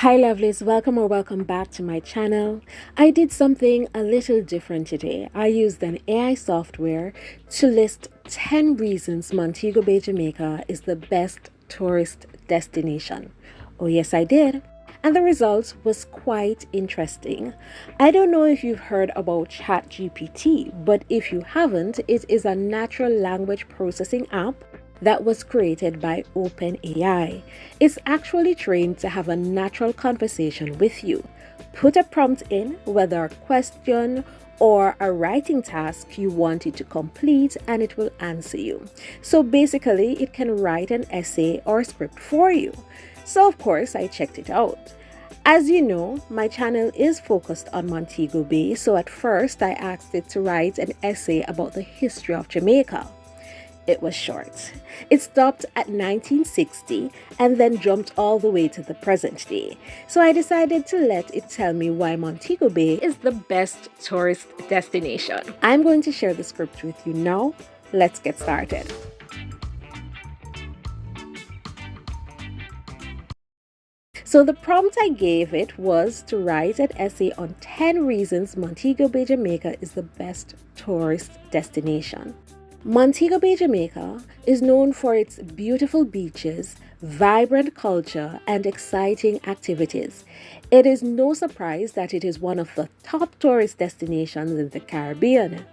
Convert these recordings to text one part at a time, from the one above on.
Hi lovelies, welcome or welcome back to my channel. I did something a little different today. I used an AI software to list 10 reasons Montego Bay, Jamaica is the best tourist destination. Oh yes, I did. And the result was quite interesting. I don't know if you've heard about ChatGPT, but if you haven't, it is a natural language processing app that was created by OpenAI. It's actually trained to have a natural conversation with you. Put a prompt in, whether a question or a writing task you want it to complete, and it will answer you. So basically, it can write an essay or script for you. So of course, I checked it out. As you know, my channel is focused on Montego Bay, so at first I asked it to write an essay about the history of Jamaica. It was short. It stopped at 1960 and then jumped all the way to the present day. So I decided to let it tell me why Montego Bay is the best tourist destination. I'm going to share the script with you now. Let's get started. So the prompt I gave it was to write an essay on 10 reasons Montego Bay, Jamaica is the best tourist destination. Montego Bay, Jamaica is known for its beautiful beaches, vibrant culture, and exciting activities. It is no surprise that it is one of the top tourist destinations in the Caribbean.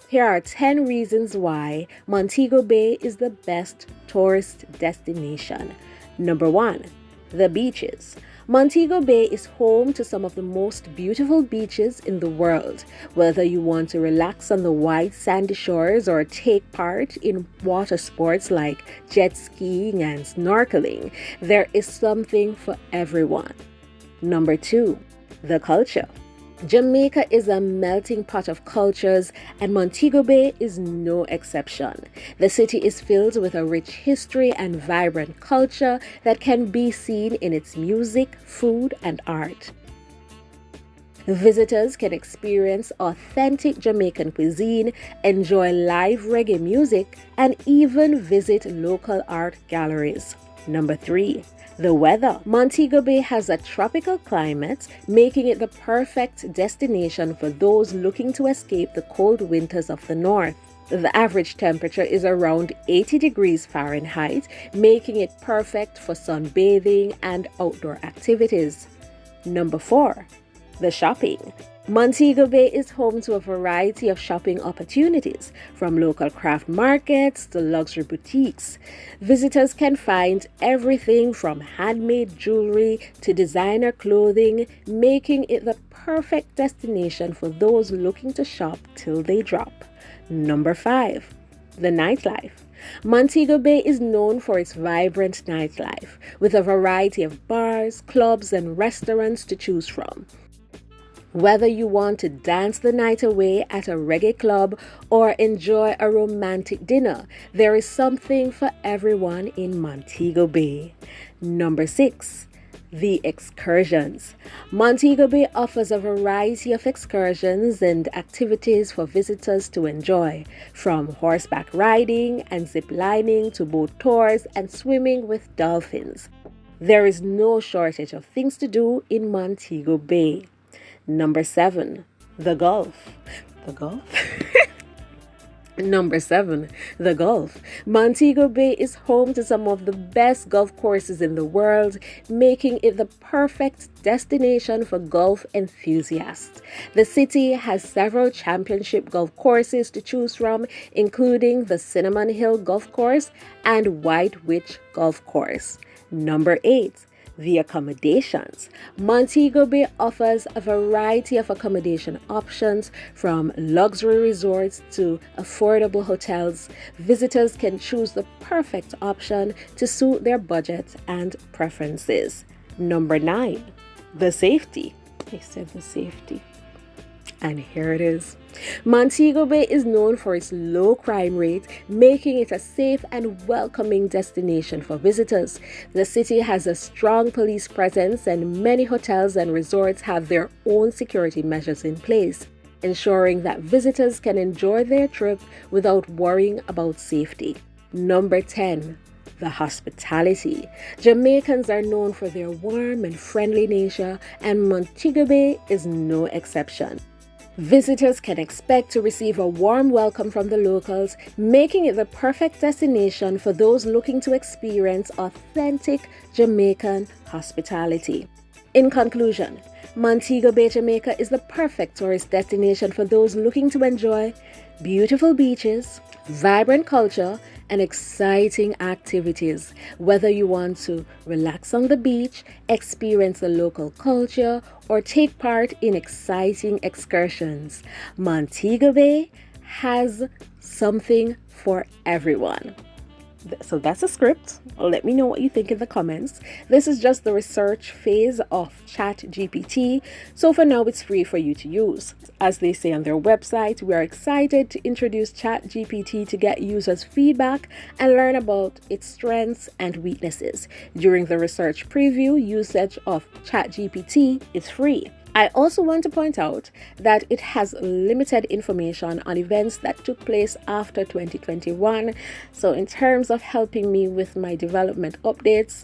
Here are 10 reasons why Montego Bay is the best tourist destination. Number 1, the beaches. Montego Bay is home to some of the most beautiful beaches in the world. Whether you want to relax on the white sandy shores or take part in water sports like jet skiing and snorkeling, there is something for everyone. Number 2, the culture. Jamaica is a melting pot of cultures, and Montego Bay is no exception. The city is filled with a rich history and vibrant culture that can be seen in its music, food, and art. Visitors can experience authentic Jamaican cuisine, enjoy live reggae music, and even visit local art galleries. Number 3, the weather. Montego Bay has a tropical climate, making it the perfect destination for those looking to escape the cold winters of the north. The average temperature is around 80 degrees Fahrenheit, making it perfect for sunbathing and outdoor activities. Number 4, the shopping. Montego Bay is home to a variety of shopping opportunities, from local craft markets to luxury boutiques. Visitors can find everything from handmade jewelry to designer clothing, making it the perfect destination for those looking to shop till they drop. Number 5, the nightlife. Montego Bay is known for its vibrant nightlife, with a variety of bars, clubs, and restaurants to choose from. Whether you want to dance the night away at a reggae club or enjoy a romantic dinner, there is something for everyone in Montego Bay. Number 6, the excursions. Montego Bay offers a variety of excursions and activities for visitors to enjoy, from horseback riding and zip lining to boat tours and swimming with dolphins. There is no shortage of things to do in Montego Bay. Number 7, the Gulf. The Gulf? Number 7, the Gulf. Montego Bay is home to some of the best golf courses in the world, making it the perfect destination for golf enthusiasts. The city has several championship golf courses to choose from, including the Cinnamon Hill Golf Course and White Witch Golf Course. Number 8, the accommodations. Montego Bay offers a variety of accommodation options, from luxury resorts to affordable hotels. Visitors can choose the perfect option to suit their budget and preferences. Number 9, the safety. I said the safety. And here it is. Montego Bay is known for its low crime rate, making it a safe and welcoming destination for visitors. The city has a strong police presence, and many hotels and resorts have their own security measures in place, ensuring that visitors can enjoy their trip without worrying about safety. Number 10, the hospitality. Jamaicans are known for their warm and friendly nature, and Montego Bay is no exception. Visitors can expect to receive a warm welcome from the locals, making it the perfect destination for those looking to experience authentic Jamaican hospitality. In conclusion, Montego Bay, Jamaica is the perfect tourist destination for those looking to enjoy beautiful beaches, vibrant culture, and exciting activities. Whether you want to relax on the beach, experience the local culture, or take part in exciting excursions, Montego Bay has something for everyone. So that's a script. Let me know what you think in the comments. This is just the research phase of ChatGPT, so for now it's free for you to use. As they say on their website, we are excited to introduce ChatGPT to get users' feedback and learn about its strengths and weaknesses. During the research preview, usage of ChatGPT is free. I also want to point out that it has limited information on events that took place after 2021. So in terms of helping me with my development updates,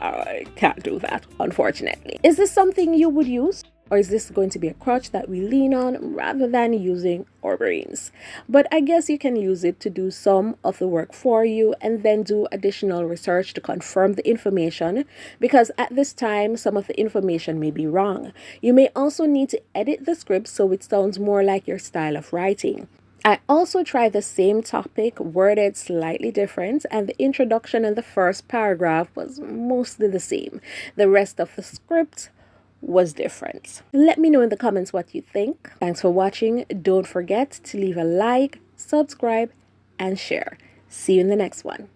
I can't do that, unfortunately. Is this something you would use? Or is this going to be a crutch that we lean on rather than using our brains? But I guess you can use it to do some of the work for you and then do additional research to confirm the information, because at this time, some of the information may be wrong. You may also need to edit the script so it sounds more like your style of writing. I also tried the same topic, worded slightly different, and the introduction and the first paragraph was mostly the same. The rest of the script was different. Let me know in the comments what you think. Thanks for watching. Don't forget to leave a like, subscribe, and share. See you in the next one.